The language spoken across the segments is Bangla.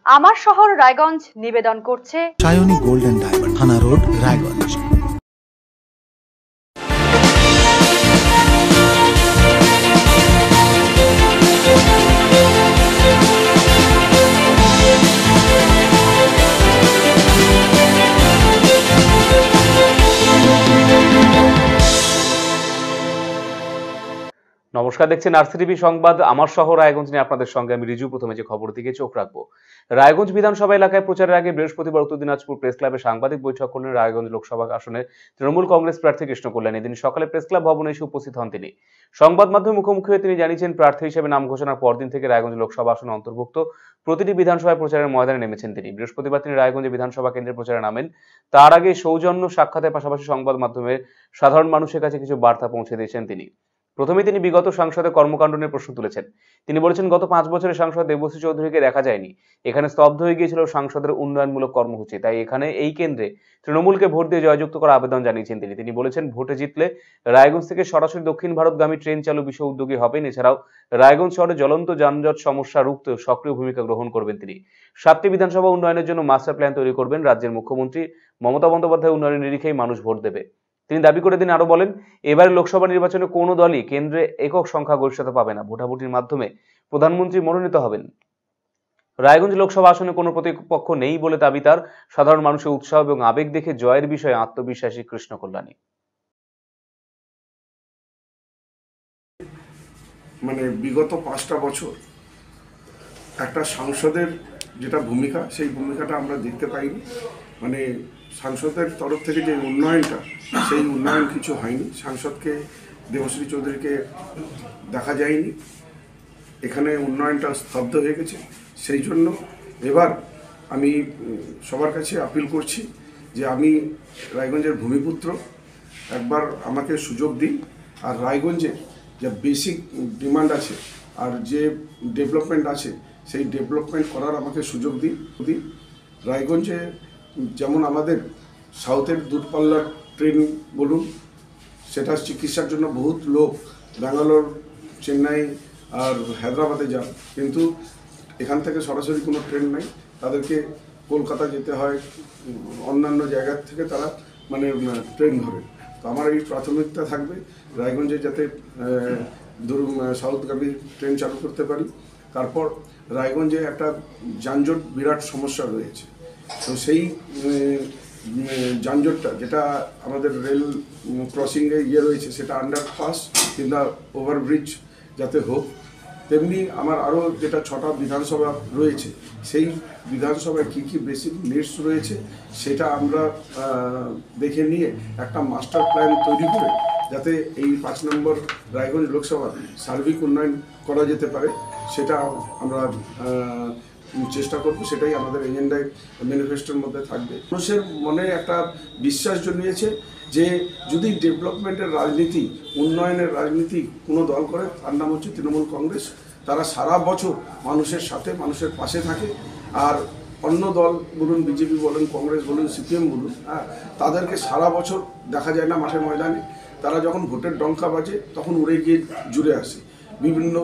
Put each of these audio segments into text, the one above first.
আমার শহর রায়গঞ্জ নিবেদন করছে সায়নী গোল্ড এন্ড ডায়মন্ড, থানা রোড, রায়গঞ্জ। নমস্কার, দেখছেন আরসিটিভি সংবাদ আমার শহর রায়গঞ্জ নিয়ে আপনাদের সঙ্গে আমি রিজু। প্রথমে যে খবর দিকে চোখ রাখবো, রায়গঞ্জ বিধানসভা এলাকায় প্রচারের আগে বৃহস্পতিবার উত্তর দিনাজপুর প্রেস ক্লাবে সাংবাদিক বৈঠক করলেন রায়গঞ্জ লোকসভা আসনের তৃণমূল কংগ্রেস প্রার্থী কৃষ্ণ কল্যাণী। দিন সকালে প্রেস ক্লাব ভবনে এসে উপস্থিত হন তিনি। সংবাদ মাধ্যমে মুখোমুখি হয়ে তিনি জানিয়েছেন, প্রার্থী হিসেবে নাম ঘোষণার পরদিন থেকে রায়গঞ্জ লোকসভা আসনে অন্তর্ভুক্ত প্রতিটি বিধানসভায় প্রচারের ময়দানে নেমেছেন তিনি। বৃহস্পতিবার তিনি রায়গঞ্জে বিধানসভা কেন্দ্রে প্রচারে নামেন। তার আগে সৌজন্য সাক্ষাতের পাশাপাশি সংবাদ মাধ্যমের সাধারণ মানুষের কাছে কিছু বার্তা পৌঁছে দিয়েছেন তিনি। প্রথমে তিনি বিগত সাংসদের কর্মকাণ্ড নিয়ে প্রশ্ন তুলেছেন। তিনি বলেছেন, গত 5 বছরের সাংসদ দেবশ্রী চৌধুরীকে দেখা যায়নি। এখানে স্তব্ধ হয়ে গিয়েছিল সাংসদের উন্নয়নমূলক কর্মসূচি। তাই এখানে এই কেন্দ্রে তৃণমূলকে ভোট দিয়ে জয়যুক্ত করার আবেদন জানিয়েছেন তিনি বলেছেন, ভোটে জিতলে রায়গঞ্জ থেকে সরাসরি দক্ষিণ ভারতগামী ট্রেন চালু বিষয়ে উদ্যোগী হবেন। এছাড়াও রায়গঞ্জ শহরে জ্বলন্ত যানজট সমস্যা রুখতে সক্রিয় ভূমিকা গ্রহণ করবেন তিনি। 7টি বিধানসভা উন্নয়নের জন্য মাস্টার প্ল্যান তৈরি করবেন। রাজ্যের মুখ্যমন্ত্রী মমতা বন্দ্যোপাধ্যায় উন্নয়নের নিরিখেই মানুষ ভোট দেবে। তিনি দাবি করে তিনি আরো বলেন, এবারে লোকসভা নির্বাচনে কোনো দলই কেন্দ্রে একক সংখ্যা গরিষ্ঠতা পাবে না। ভোটাভুটির মাধ্যমে প্রধানমন্ত্রী মনোনীত হবেন। রায়গঞ্জ লোকসভা আসনে কোনো প্রতিপক্ষ নেই বলে দাবি তার। সাধারণ মানুষের উৎসাহ এবং আবেগ দেখে জয়ের বিষয়ে আত্মবিশ্বাসী কৃষ্ণ কল্যাণী। বিগত 5টা বছর একটা সাংসদের যেটা ভূমিকা, সেই ভূমিকাটা আমরা দেখতে পাইনি। সাংসদের তরফ থেকে যে উন্নয়নটা, সেই উন্নয়ন কিছু হয়নি। সাংসদকে, দেবশ্রী চৌধুরীকে দেখা যায়নি। এখানে উন্নয়নটা স্তব্ধ হয়ে গেছে। সেই জন্য এবার আমি সবার কাছে আপিল করছি যে আমি রায়গঞ্জের ভূমিপুত্র, একবার আমাকে সুযোগ দিন। আর রায়গঞ্জের যে বেসিক ডিমান্ড আছে আর যে ডেভেলপমেন্ট আছে, সেই ডেভেলপমেন্ট করার আমাকে সুযোগ দিন। রায়গঞ্জে যেমন আমাদের সাউথের দূরপাল্লার ট্রেন বলুন, সেটা চিকিৎসার জন্য বহুত লোক ব্যাঙ্গালোর, চেন্নাই আর হায়দ্রাবাদে যান, কিন্তু এখান থেকে সরাসরি কোনো ট্রেন নাই। তাদেরকে কলকাতা যেতে হয়, অন্যান্য জায়গা থেকে তারা ট্রেন ধরে। তো আমার এই প্রাথমিকতা থাকবে রায়গঞ্জে যাতে সাউথগামী ট্রেন চালু করতে পারি। তারপর রায়গঞ্জে একটা যানজট বিরাট সমস্যা রয়েছে। তো সেই যানজটটা, যেটা আমাদের রেল ক্রসিংয়ে রয়েছে, সেটা আন্ডারপাস কিংবা ওভারব্রিজ যাতে হোক। তেমনি আমার আরও যেটা 6টা বিধানসভা রয়েছে, সেই বিধানসভায় কী কী বেসিক নিডস রয়েছে, সেটা আমরা দেখে নিয়ে একটা মাস্টার প্ল্যান তৈরি করে যাতে এই 5 নম্বর রায়গঞ্জ লোকসভা সার্বিক উন্নয়ন করা যেতে পারে, সেটা আমরা চেষ্টা করব। সেটাই আমাদের এজেন্ডায়, ম্যানিফেস্টোর মধ্যে থাকবে। মানুষের মনে একটা বিশ্বাস জন্মিয়েছে যে যদি ডেভেলপমেন্টের রাজনীতি, উন্নয়নের রাজনীতি কোনো দল করে, তার নাম হচ্ছে তৃণমূল কংগ্রেস। তারা সারা বছর মানুষের সাথে, মানুষের পাশে থাকে। আর অন্য দল বলুন, বিজেপি বলুন, কংগ্রেস বলুন, সিপিএম বলুন, তাদেরকে সারা বছর দেখা যায় না মাঠে ময়দানে। তারা যখন ভোটের ডঙ্কা বাজে তখন উড়ে গিয়ে জুড়ে আসে, বিভিন্ন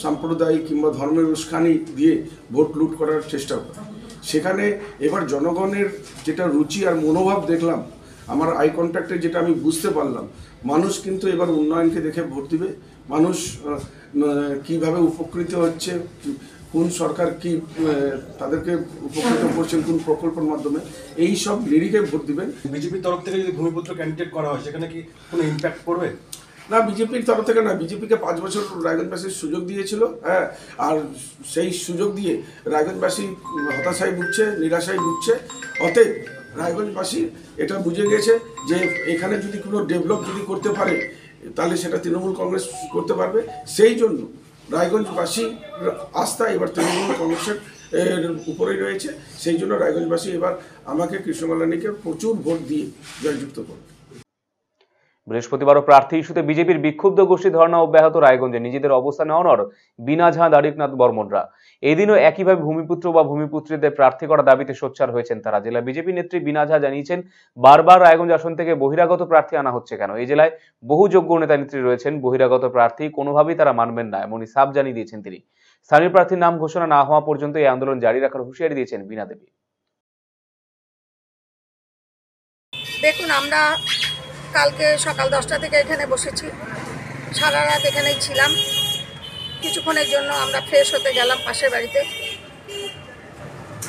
সাম্প্রদায়িক কিংবা ধর্মের উস্কানি দিয়ে ভোট লুট করার চেষ্টা করে। সেখানে এবার জনগণের যেটা রুচি আর মনোভাব দেখলাম, আমার আই কন্ট্যাক্টে যেটা আমি বুঝতে পারলাম, মানুষ কিন্তু এবার উন্নয়নকে দেখে ভোট দিবে। মানুষ কিভাবে উপকৃত হচ্ছে, কোন সরকার কি তাদেরকে উপকৃত করছেন কোন প্রকল্পের মাধ্যমে, এই সব নিরিখে ভোট দিবেন। বিজেপির তরফ থেকে যদি ভূমিপুত্র ক্যান্ডিডেট করা হয়, সেখানে কি কোনো ইম্প্যাক্ট পড়বে? না, বিজেপির তরফ থেকে না। বিজেপিকে 5 বছর রায়গঞ্জবাসীর সুযোগ দিয়েছিল, আর সেই সুযোগ দিয়ে রায়গঞ্জবাসী হতাশায় ভুগছে, নিরাশায় ভুগছে। অতএব রায়গঞ্জবাসী এটা বুঝে গেছে যে এখানে যদি কোনো ডেভেলপ যদি করতে পারে, তাহলে সেটা তৃণমূল কংগ্রেস করতে পারবে। সেই জন্য রায়গঞ্জবাসী আস্থা এবার তৃণমূল কংগ্রেসের উপরেই রয়েছে। সেই জন্য রায়গঞ্জবাসী এবার আমাকে, কৃষ্ণ কল্যাণীকে প্রচুর ভোট দিয়ে জয়যুক্ত করবে। বৃহস্পতিবারও প্রার্থী ইস্যুতে বিজেপির বিক্ষুব্ধ গোষ্ঠী ধর্ণা অব্যাহত। রায়গঞ্জে নিজেদের অবস্থানে অনড় বীণা ঝা, দ্বারিকনাথ বর্মনরা। এদিনও একইভাবে ভূমিপুত্র বা ভূমিপুত্রীদের প্রার্থী করার দাবিতে সোচ্চার হয়েছেন তারা। জেলা বিজেপি নেত্রী বীণা ঝা জানিয়েছেন, বারবার রায়গঞ্জ আসন থেকে বহিরাগত প্রার্থী আনা হচ্ছে কেন? এই জেলায় বহু যোগ্য নেতা নেত্রী রয়েছেন, বহিরাগত প্রার্থী কোনোভাবেই তারা মানবেন না, এমনই সাফ জানিয়ে দিয়েছেন তিনি। স্থানীয় প্রার্থীর নাম ঘোষণা না হওয়া পর্যন্ত এই আন্দোলন জারি রাখার হুঁশিয়ারি দিয়েছেন বীণা দেবী। দেখুন, আমরা কালকে সকাল 10টা থেকে এখানে বসেছি, সারা রাত এখানেই ছিলাম। কিছুক্ষণের জন্য আমরা ফ্রেশ হতে গেলাম পাশের বাড়িতে।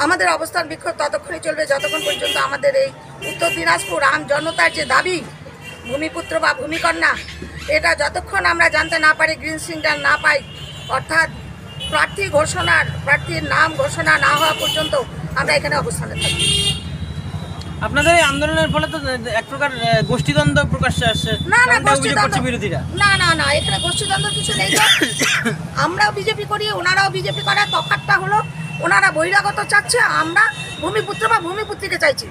আমাদের অবস্থান বিক্ষোভ ততক্ষণই চলবে যতক্ষণ পর্যন্ত আমাদের এই উত্তর দিনাজপুর আম জনতার যে দাবি ভূমিপুত্র বা ভূমিকন্যা, এটা যতক্ষণ আমরা জানতে না পারি, গ্রিন সিগন্যাল না পাই, অর্থাৎ প্রার্থীর নাম ঘোষণা না হওয়া পর্যন্ত আমরা এখানে অবস্থানে থাকি। আপনাদের এই আন্দোলনের ফলে তো এক প্রকার গোষ্ঠীদ্বন্দ্ব প্রকাশ্যে আসছে। না না, অভিযোগ করছে বিরোধীরা। না না না, এখানে গোষ্ঠীদ্বন্দ্ব কিছু নেই। আমরাও বিজেপি করি, ওনারাও বিজেপি করে। তফাৎটা হলো ওনারা বহিরাগত চাচ্ছে, আমরা ভূমিপুত্র বা ভূমিপুত্রীকে চাইছি।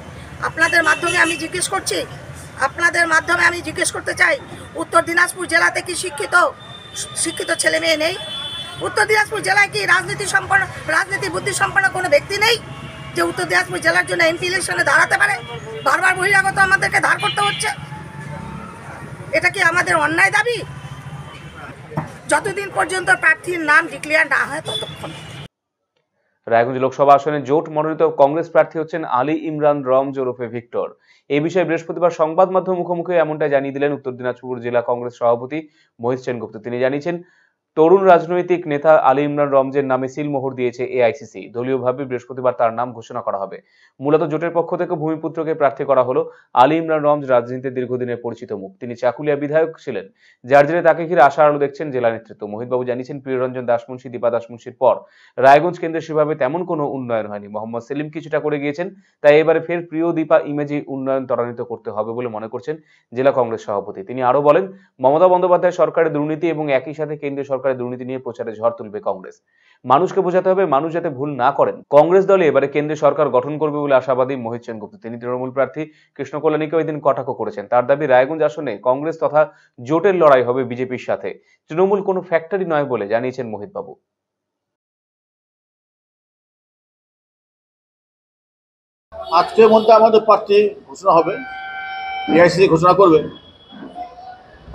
আপনাদের মাধ্যমে আমি জিজ্ঞেস করতে চাই, উত্তর দিনাজপুর জেলাতে কি শিক্ষিত ছেলে মেয়ে নেই? উত্তর দিনাজপুর জেলায় কি রাজনীতি বুদ্ধি সম্পন্ন কোনো ব্যক্তি নেই যে উত্তর দিনাজপুর জেলার জন্য এমপি ইলেকশনে দাঁড়াতে পারে? বারবার বহিরাগত আমাদেরকে ধার করতে হচ্ছে। এটা কি আমাদের অন্যায় দাবি? যতদিন পর্যন্ত প্রার্থীর নাম ডিক্লেয়ার না হয় ততক্ষণ। রায়গঞ্জ লোকসভা আসনে জোট মনোনীত কংগ্রেস প্রার্থী হচ্ছেন আলী ইমরান রমজ ওরফে ভিক্টর। এই বিষয়ে বৃহস্পতিবার সংবাদ মাধ্যম মুখোমুখি এমনটাই জানিয়ে দিলেন উত্তর দিনাজপুর জেলা কংগ্রেস সভাপতি মোহিত সেনগুপ্ত। তিনি জানিয়েছেন, তরুণ রাজনৈতিক নেতা আলী ইমরান রমজের নামে সিলমোহর দিয়েছে এআইসিসি। দলীয়ভাবে বৃহস্পতিবার তার নাম ঘোষণা করা হবে। মূলত জোটের পক্ষ থেকে ভূমিপুত্রকে প্রার্থী করা হলো। আলী ইমরান রমজ রাজনীতিতে দীর্ঘদিনের পরিচিত মুখ। তিনি চাকুলিয়া বিধায়ক ছিলেন, যার জেরে তাকে ঘিরে আশার আলো দেখছেন জেলা নেতৃত্ব। মোহিতবাবু জানিয়েছেন, প্রিয়রঞ্জন দাসমুন্সি, দীপা দাসমুন্সির পর রায়গঞ্জ কেন্দ্রে সেভাবে তেমন কোনো উন্নয়ন হয়নি। মোহাম্মদ সেলিম কিছুটা করে গিয়েছেন, তাই এবারে ফের প্রিয় দীপা ইমেজে উন্নয়ন ত্বরান্বিত করতে হবে বলে মনে করছেন জেলা কংগ্রেস সভাপতি। তিনি আরো বলেন, মমতা বন্দ্যোপাধ্যায় সরকারের দুর্নীতি এবং একই সাথে কেন্দ্রীয় সরকারের দুর্নীতি নিয়ে প্রচারে ঝড় তুলবে কংগ্রেস। মানুষকে বোঝাতে হবে, মানুষ যাতে ভুল না করেন। কংগ্রেস দলে এবারে কেন্দ্রীয় সরকার গঠন করবে বলে আশাবাদী মোহিত সেনগুপ্ত। তিনি তৃণমূল প্রার্থী কৃষ্ণ কল্যাণীকেও এদিন কটাক্ষ করেছেন। তার দাবি, রায়গঞ্জ আসনে কংগ্রেস তথা জোটের লড়াই হবে বিজেপির সাথে। তৃণমূল কোনো ফ্যাক্টরি নয় বলে জানিয়েছেন মোহিত বাবু। আজকের মধ্যে আমাদের প্রার্থী ঘোষণা হবে, এআইসিসি ঘোষণা করবে।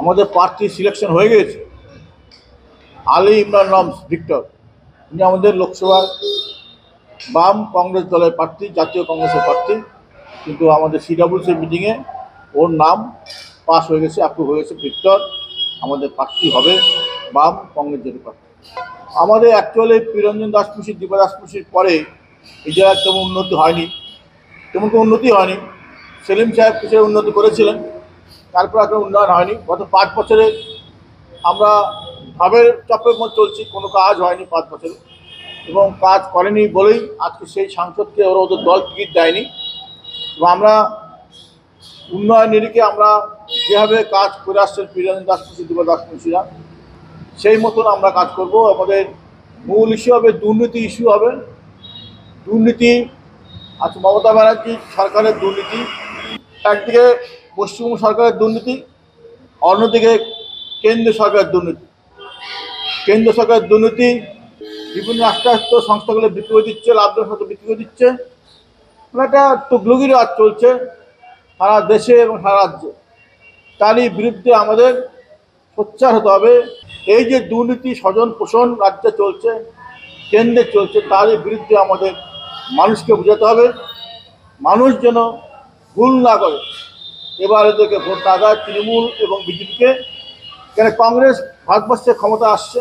আমাদের প্রার্থী সিলেকশন হয়ে গেছে, আলী ইমরান রমজ ভিক্টর। তিনি আমাদের লোকসভার বাম কংগ্রেস দলের প্রার্থী, জাতীয় কংগ্রেসের প্রার্থী, কিন্তু আমাদের সিডব্লিউসি মিটিংয়ে ওর নাম পাস হয়ে গেছে, অ্যাপ্রুভ হয়ে গেছে। ভিক্টর আমাদের প্রার্থী হবে, বাম কংগ্রেস দলের প্রার্থী। আমাদের অ্যাকচুয়ালি প্রিয়রঞ্জন দাসমুন্সি, দীপা দাসমুন্সির পরে এই জায়গায় তেমন উন্নতি হয়নি, সেলিম সাহেব কিছু উন্নতি করেছিলেন, তারপর এখন উন্নয়ন হয়নি। গত 5 বছরে আমরা ভাবের চাপের মধ্যে চলছি, কোনো কাজ হয়নি 5 বছরে, এবং কাজ করেনি বলেই আজকে সেই সাংসদকে ওদের দল টিকিট দেয়নি। এবং আমরা উন্নয়ন নিরিখে আমরা যেভাবে কাজ করে আসছেন প্রিয়রঞ্জন দাসমুন্সি, দীপা দাসমুন্সিরা, সেই মতন আমরা কাজ করব। আমাদের মূল ইস্যু হবে দুর্নীতি ইস্যু হবে। দুর্নীতি আচ্ছা, মমতা ব্যানার্জি সরকারের দুর্নীতি, একদিকে পশ্চিমবঙ্গ সরকারের দুর্নীতি, অন্যদিকে কেন্দ্র সরকারের দুর্নীতি। বিভিন্ন রাষ্ট্রায়ত্ত সংস্থাগুলো বিক্রি করে দিচ্ছে, লাভের সাথে বিক্রি করে দিচ্ছে। একটা তুগলকি রাজ চলছে সারা দেশে এবং সারা রাজ্যে। তারই বিরুদ্ধে আমাদের সোচ্চার হতে হবে। এই যে দুর্নীতি স্বজন পোষণ রাজ্যে চলছে, কেন্দ্রে চলছে, তারই বিরুদ্ধে আমাদের মানুষকে বোঝাতে হবে। মানুষ যেন ভুল না করে, এবার এদেরকে ভোট না দেয় তৃণমূল এবং বিজেপিকে। কেন কংগ্রেস ভারতবর্ষে ক্ষমতা আসছে,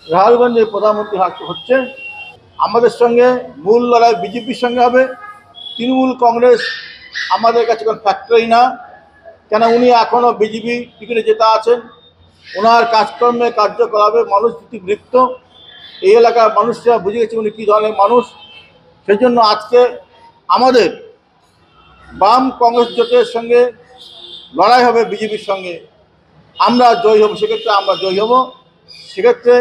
রাহুল গান্ধী প্রধানমন্ত্রী হচ্ছে। আমাদের সঙ্গে মূল লড়াই বিজেপির সঙ্গে হবে। তৃণমূল কংগ্রেস আমাদের কাছে কোনো ফ্যাক্টরি না। কেন উনি এখনও বিজেপি টিকিটে জেতা আছেন, ওনার কাজকর্মে কার্যকলাপে মানুষ লিপ্ত। এই এলাকার মানুষরা বুঝে গেছে উনি কী ধরনের মানুষ। সেই জন্য আজকে আমাদের বাম কংগ্রেস জোটের সঙ্গে লড়াই হবে বিজেপির সঙ্গে। আমরা জয়ী হব, সেক্ষেত্রে আমরা জয়ী হব। সেক্ষেত্রে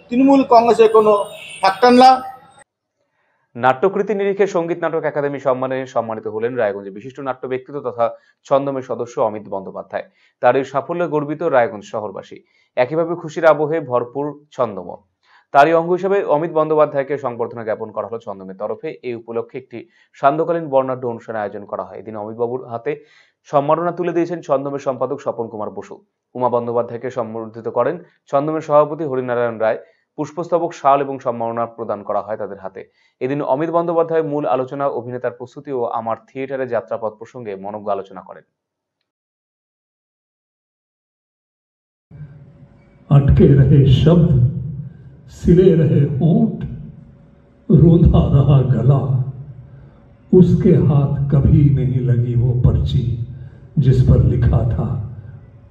তৃণমূল কংগ্রেসের কোনো ফ্যাক্টর না। নাট্যকৃতি নিরিখে সঙ্গীত নাটক একাডেমি সম্মানে সম্মানিত হলেন রায়গঞ্জের বিশিষ্ট নাট্য ব্যক্তিত্ব তথা ছন্দমের সদস্য অমিত বন্দ্যোপাধ্যায়। তার এই সাফল্যে গর্বিত রায়গঞ্জ শহরবাসী। একইভাবে খুশির আবহে ভরপুর ছন্দম। তারই অঙ্গ হিসেবে অমিত বন্দ্যোপাধ্যায়কে সংবর্ধনা জ্ঞাপন করা হলো ছন্দমের তরফে। এই উপলক্ষে একটি সান্ধ্যকালীন বর্ণাঢ্য অনুষ্ঠানের আয়োজন করা হয়। এদিন অমিতবাবুর হাতে সম্মাননা তুলে দিয়েছেন ছন্দমের সম্পাদক স্বপন কুমার বসু। উমা বন্দ্যোপাধ্যায়কে সম্বর্ধিত করেন ছন্দমের সভাপতি হরিনারায়ণ রায়। পুষ্পস্তবক, শাল এবং সম্মাননা প্রদান করা হয় তাদের হাতে। এদিন অমিত বন্দ্যোপাধ্যায় মূল আলোচনা, অভিনেতার প্রস্তুতি ও আমার থিয়েটারে যাত্রাপথ প্রসঙ্গে মনোজ্ঞ আলোচনা করেন। अटके रहे शब्द, सिले रहे होंठ, रोंधा रहा गला, उसके हाथ कभी नहीं लगी वो पर्ची जिस पर लिखा था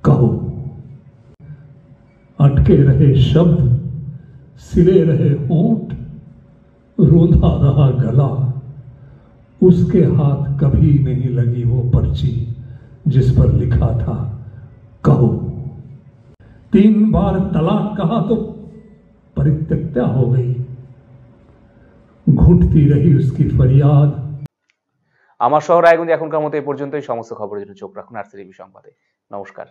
कहो। अटके रहे शब्द, सिले रहे होंठ, रोंधा रहा गला, उसके हाथ कभी नहीं लगी वो पर्ची जिस पर लिखा था कहो। 3 बार तलाक कहा तो परित्यक्ता हो गई, घुटती रही उसकी फरियाद। আমার শহর রায়গঞ্জ এখনকার মতো এই পর্যন্তই। সমস্ত খবরের জন্য চোখ রাখুন RCTV সংবাদে। নমস্কার।